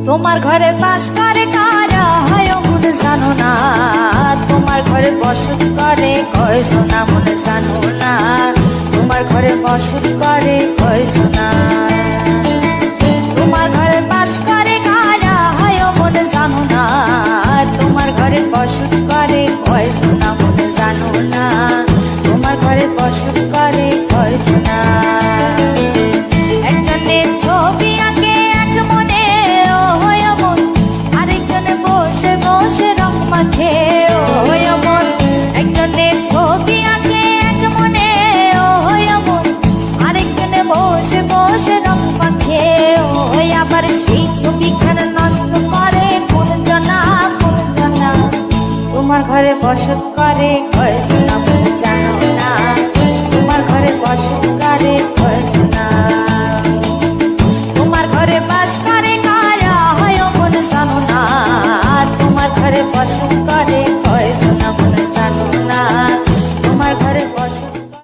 তোমার ঘরে বাস করে কারা হয় মনে জানো না, তোমার ঘরে বসত করে কয় সোনা মনে জানো না, তোমার ঘরে বসত করে কয় সোনা। তোমার ঘরে বাস করে কারা হয় মনে জানো না, তোমার ঘরে বসত করে কয় সোনা মনে জানো না, তোমার ঘরে বসত করে কয় সোনা। একজনের ছবি আঁকে এক মনে ও হয় মন, আরেকজনে বসে বসে রং মাখে ও হয় মন। একজনের ছবি আঁকে এক মনে ও হয় মন, আরেকজনে বসে বসে রং মাখে ও হয়। আবার সেই ছবিখানা নষ্ট করে কোন জনা কোন জনা, তোমার ঘরে বসত করে কয় সোনা মনে জানো না, তোমার ঘরে বসত করে কয় সোনা। তোমার ঘরে বাস করে কারা হয় মনে জানো না, তোমার ঘরে বসত করে কয়